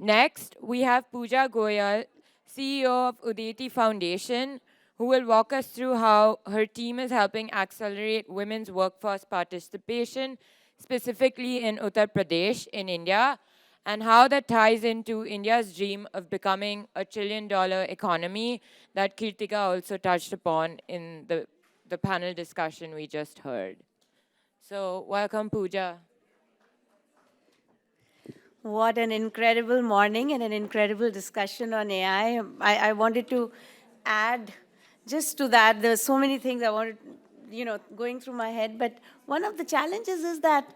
Next, we have Pooja Goyal, CEO of Udeti Foundation, who will walk us through how her team is helping accelerate women's workforce participation, specifically in Uttar Pradesh in India, and how that ties into India's dream of becoming a $1 trillion economy that Kirtika also touched upon in the panel discussion we just heard. So welcome, Pooja. What an incredible morning and an incredible discussion on AI. I wanted to add just to that, there's so many things I wanted, going through my head. But one of the challenges is that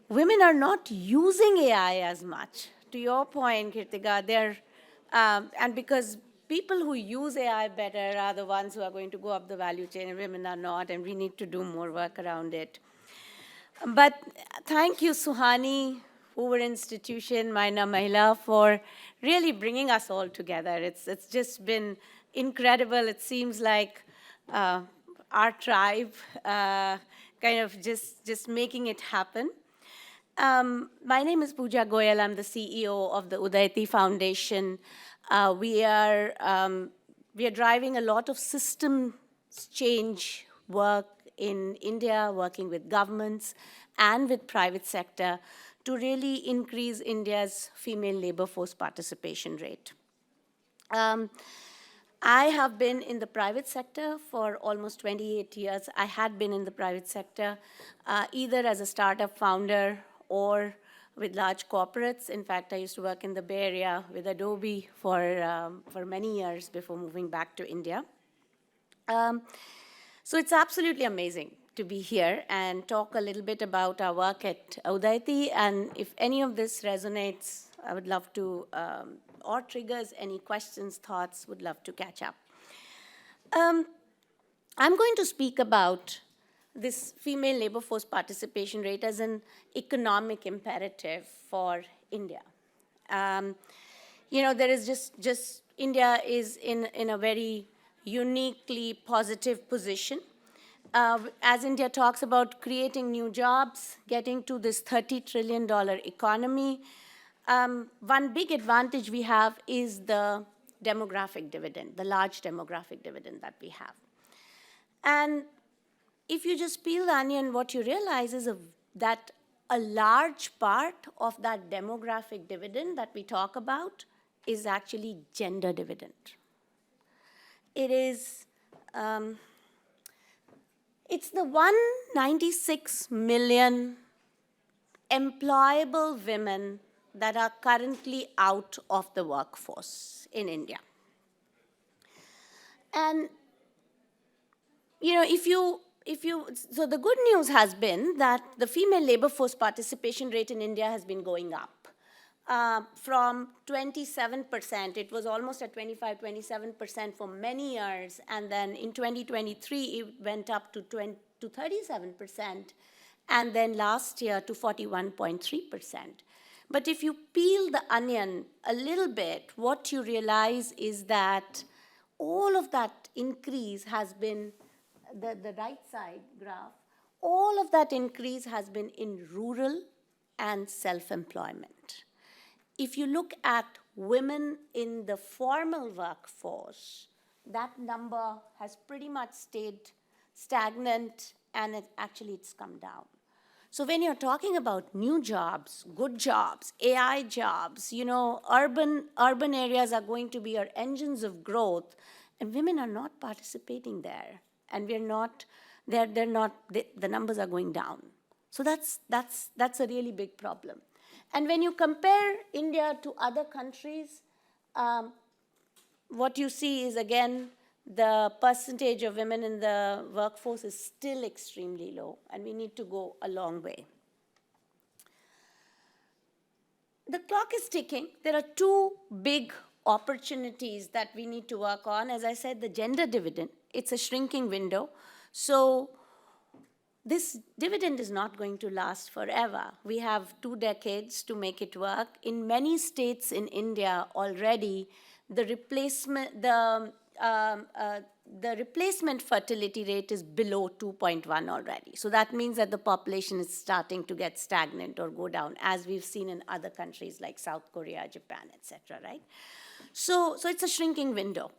women are not using AI as much. To your point, Kirtika, and because people who use AI better are the ones who are going to go up the value chain, and women are not, and we need to do more work around it. But thank you, Suhani, Hoover Institution, Myna, Mahila, for really bringing us all together. It's just been incredible. It seems like our tribe kind of just making it happen. My name is Pooja Goyal. I'm the CEO of the Udeti Foundation. We are driving a lot of systems change work in India, working with governments and with private sector to really increase India's female labor force participation rate. I have been in the private sector for almost 28 years. I had been in the private sector either as a startup founder or with large corporates. In fact, I used to work in the Bay Area with Adobe for many years before moving back to India. So it's absolutely amazing to be here and talk a little bit about our work at Udeti. And if any of this resonates, I would love to, or triggers any questions, thoughts, would love to catch up. I'm going to speak about this female labor force participation rate as an economic imperative for India. There is just India is in a very uniquely positive position. As India talks about creating new jobs, getting to this $30 trillion economy, one big advantage we have is the demographic dividend, the large demographic dividend that we have. And if you just peel the onion, what you realize is that a large part of that demographic dividend that we talk about is actually gender dividend. It is, it's the 196 million employable women that are currently out of the workforce in India. And, so the good news has been that the female labor force participation rate in India has been going up. From 27%, it was almost at 25, 27% for many years, and then in 2023, it went up to 37%, and then last year to 41.3%. But if you peel the onion a little bit, what you realize is that all of that increase has been, the right side graph, all of that increase has been in rural and self-employment. If you look at women in the formal workforce, that number has pretty much stayed stagnant, and it's come down. So when you're talking about new jobs, good jobs, AI jobs, urban areas are going to be our engines of growth, and women are not participating there, and the numbers are going down. So that's a really big problem. And when you compare India to other countries, what you see is, again, the percentage of women in the workforce is still extremely low, and we need to go a long way. The clock is ticking. There are two big opportunities that we need to work on. As I said, the gender dividend, it's a shrinking window. So this dividend is not going to last forever. We have 2 decades to make it work. In many states in India already, the the replacement fertility rate is below 2.1 already. So that means that the population is starting to get stagnant or go down, as we've seen in other countries like South Korea, Japan, etc., right? So it's a shrinking window.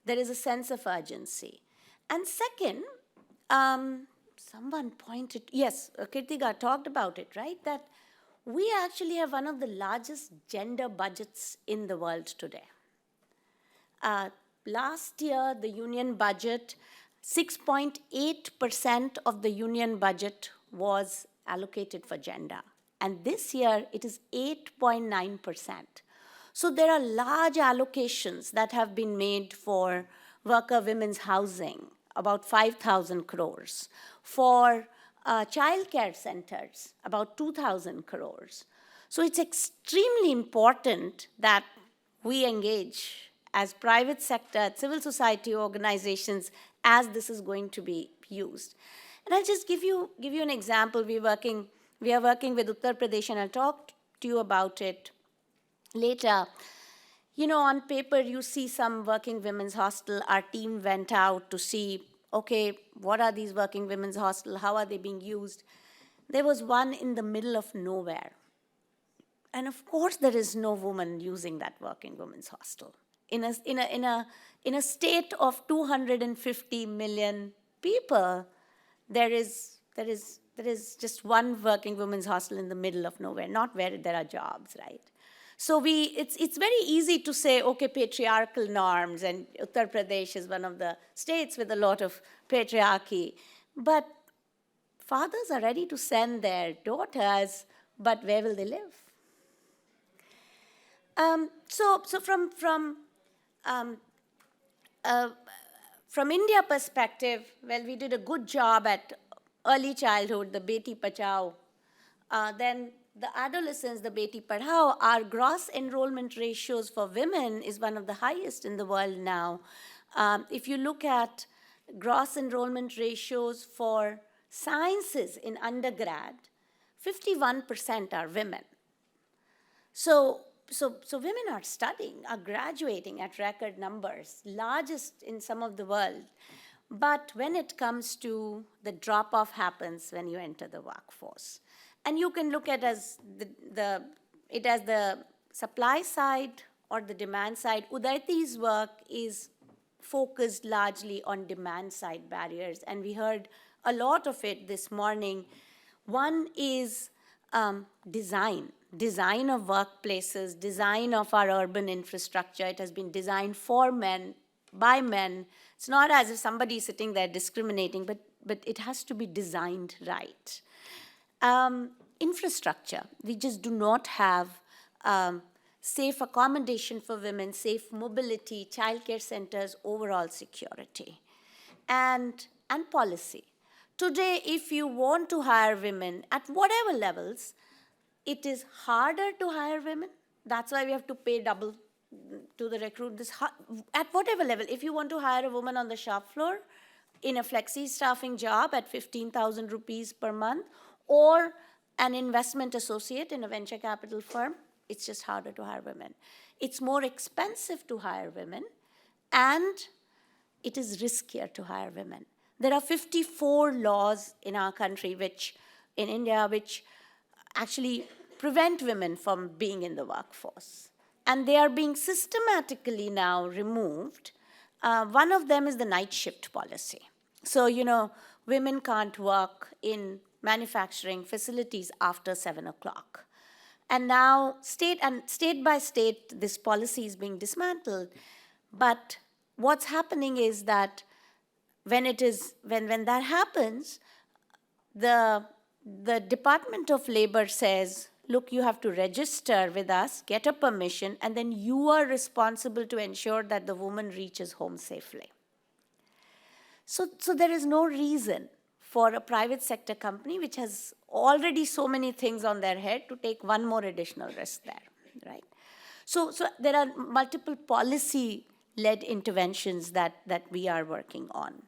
There is a sense of urgency. And second, someone pointed, yes, Kirtiga talked about it, right? That we actually have one of the largest gender budgets in the world today. Last year, the union budget, 6.8% of the union budget was allocated for gender. And this year, it is 8.9%. So there are large allocations that have been made for worker women's housing, about 5,000 crores, for childcare centers, about 2,000 crores. So it's extremely important that we engage as private sector, civil society organizations, as this is going to be used. And I'll just give you an example. We are working with Uttar Pradesh, and I'll talk to you about it later. You know, on paper, you see some working women's hostel. Our team went out to see, okay, what are these working women's hostel? How are they being used? There was one in the middle of nowhere. And of course, there is no woman using that working women's hostel. In a state of 250 million people, there is just one working women's hostel in the middle of nowhere, not where there are jobs, right? So it's very easy to say, okay, patriarchal norms, and Uttar Pradesh is one of the states with a lot of patriarchy. But fathers are ready to send their daughters, but where will they live? So from India perspective, well, we did a good job at early childhood, the Beti Pachao. Then the adolescence, the Beti Padhao. Our gross enrollment ratios for women is one of the highest in the world now. If you look at gross enrollment ratios for sciences in undergrad, 51% are women. So women are studying, are graduating at record numbers, largest in some of the world. But when it comes to the drop-off happens when you enter the workforce. And you can look at it as the supply side or the demand side. Udayati's work is focused largely on demand side barriers, and we heard a lot of it this morning. One is design of workplaces, design of our urban infrastructure. It has been designed for men, by men. It's not as if somebody is sitting there discriminating, but it has to be designed right. Infrastructure. We just do not have safe accommodation for women, safe mobility, childcare centers, overall security. And policy. Today, if you want to hire women at whatever levels, it is harder to hire women. That's why we have to pay double to the recruit. At whatever level, if you want to hire a woman on the shop floor in a flexi staffing job at 15,000 rupees per month, or an investment associate in a venture capital firm, it's just harder to hire women. It's more expensive to hire women, and it is riskier to hire women. There are 54 laws in our country, in India, which actually prevent women from being in the workforce. And they are being systematically now removed. One of them is the night shift policy. So, women can't work in manufacturing facilities after 7 o'clock. And now, state by state, this policy is being dismantled. But what's happening is that when that happens, the Department of Labor says, look, you have to register with us, get a permission, and then you are responsible to ensure that the woman reaches home safely. So there is no reason for a private sector company, which has already so many things on their head, to take one more additional risk there, right? So there are multiple policy-led interventions that we are working on.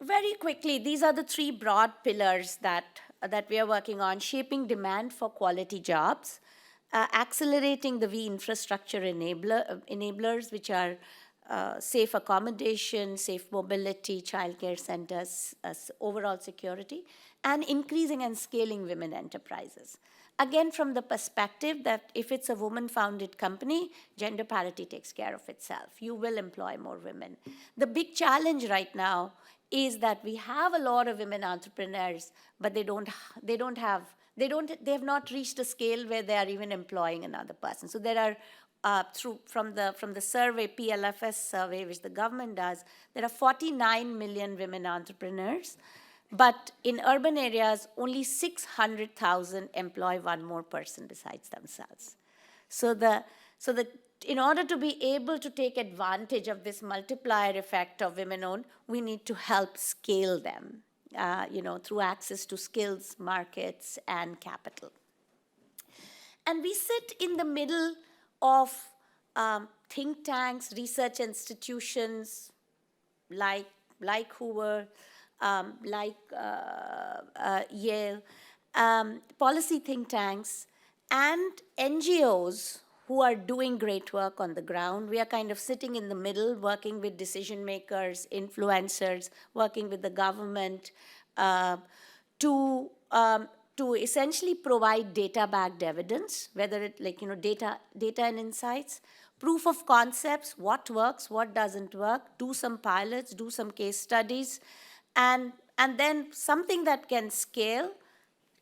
Very quickly, these are the three broad pillars that we are working on: shaping demand for quality jobs, accelerating the V infrastructure enablers, which are safe accommodation, safe mobility, childcare centers, overall security, and increasing and scaling women enterprises. Again, from the perspective that if it's a woman-founded company, gender parity takes care of itself. You will employ more women. The big challenge right now is that we have a lot of women entrepreneurs, but they have not reached a scale where they are even employing another person. So there are from the survey, PLFS survey, which the government does, there are 49 million women entrepreneurs, but in urban areas, only 600,000 employ one more person besides themselves. So in order to be able to take advantage of this multiplier effect of women-owned, we need to help scale them, through access to skills, markets, and capital. And we sit in the middle of think tanks, research institutions like Hoover, like Yale, policy think tanks, and NGOs who are doing great work on the ground. We are kind of sitting in the middle, working with decision makers, influencers, working with the government to essentially provide data-backed evidence, whether it data and insights, proof of concepts, what works, what doesn't work, do some pilots, do some case studies, and then something that can scale,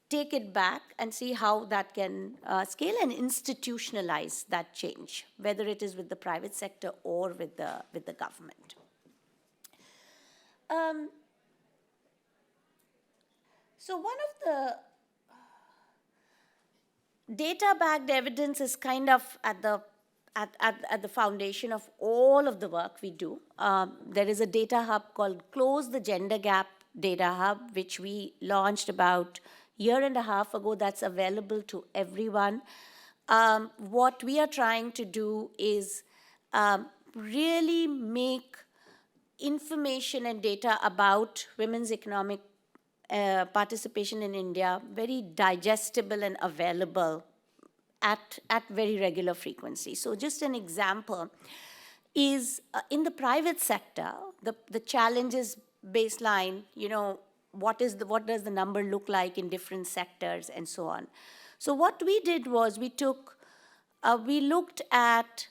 take it back and see how that can scale and institutionalize that change, whether it is with the private sector or with the government. So one of the data-backed evidence is kind of at the foundation of all of the work we do. There is a data hub called Close the Gender Gap Data Hub, which we launched about a year and a half ago. That's available to everyone. What we are trying to do is really make information and data about women's economic participation in India very digestible and available at very regular frequency. So just an example is in the private sector, the challenges baseline, what does the number look like in different sectors and so on. So what we did was we looked at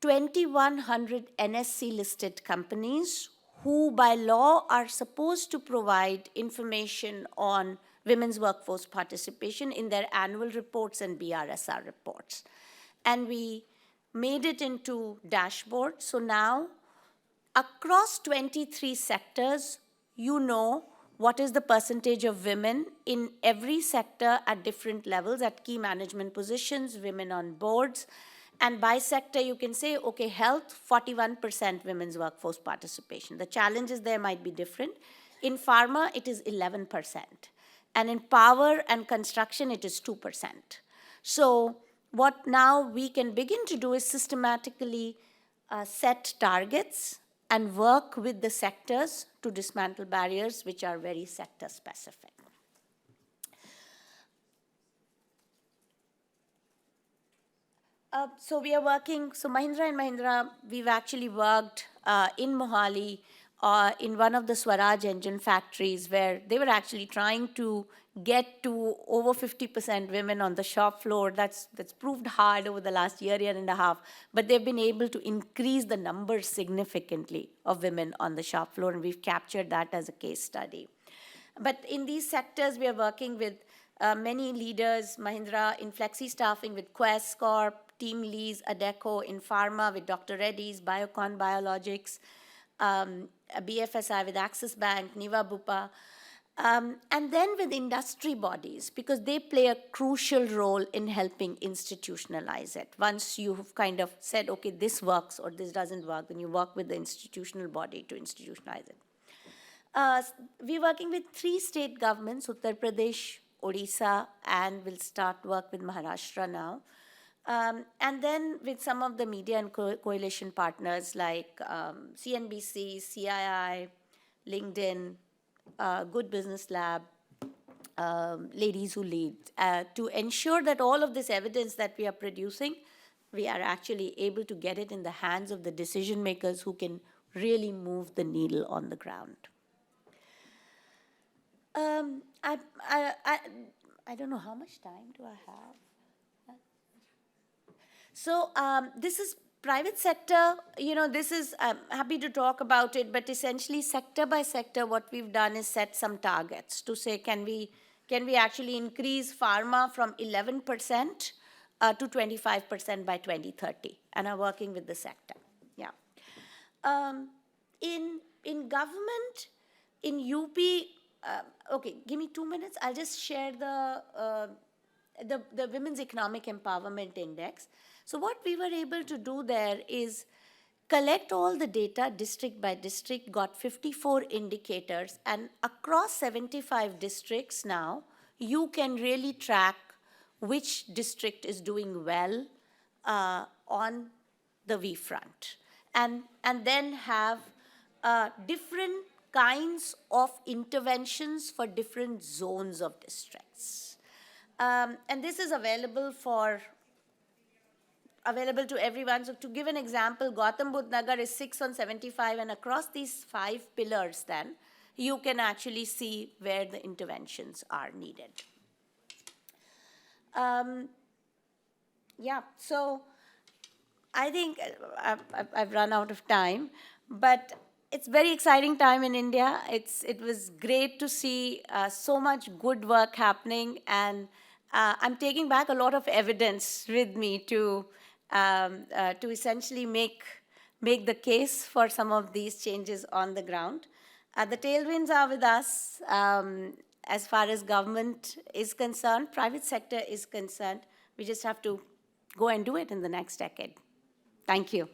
2,100 NSC listed companies who by law are supposed to provide information on women's workforce participation in their annual reports and BRSR reports. And we made it into dashboards. So now, across 23 sectors, what is the percentage of women in every sector at different levels, at key management positions, women on boards. And by sector, you can say, okay, health, 41% women's workforce participation. The challenges there might be different. In pharma, it is 11%. And in power and construction, it is 2%. So what now we can begin to do is systematically set targets and work with the sectors to dismantle barriers which are very sector specific. So we are working, so Mahindra and Mahindra, we've actually worked in Mohali in one of the Swaraj engine factories where they were actually trying to get to over 50% women on the shop floor. That's proved hard over the last year and a half, but they've been able to increase the numbers significantly of women on the shop floor, and we've captured that as a case study. But in these sectors, we are working with many leaders, Mahindra in flexi staffing with Quest Corp, Team Lee's, Adecco in pharma with Dr. Reddy's, Biocon Biologics, BFSI with Axis Bank, Niva Bupa, and then with industry bodies, because they play a crucial role in helping institutionalize it. Once you've kind of said, okay, this works or this doesn't work, then you work with the institutional body to institutionalize it. We're working with 3 state governments, Uttar Pradesh, Odisha, and we'll start work with Maharashtra now. And then with some of the media and coalition partners like CNBC, CII, LinkedIn, Good Business Lab, Ladies Who Lead, to ensure that all of this evidence that we are producing we are actually able to get it in the hands of the decision makers who can really move the needle on the ground. I don't know how much time do I have. So this is private sector. This is, I'm happy to talk about it, but essentially sector by sector, what we've done is set some targets to say, can we actually increase pharma from 11% to 25% by 2030, and are working with the sector. Yeah. In government, in UP, okay, give me 2 minutes. I'll just share the Women's Economic Empowerment Index. So what we were able to do there is collect all the data district by district, got 54 indicators, and across 75 districts now, you can really track which district is doing well on the V front. And then have different kinds of interventions for different zones of districts. And this is available to everyone. So to give an example, Gautam Budh Nagar is 6 on 75, and across these 5 pillars then, you can actually see where the interventions are needed. Yeah, so I think I've run out of time, but it's very exciting time in India. It was great to see so much good work happening, and I'm taking back a lot of evidence with me to essentially make the case for some of these changes on the ground. The tailwinds are with us as far as government is concerned, private sector is concerned. We just have to go and do it in the next decade. Thank you.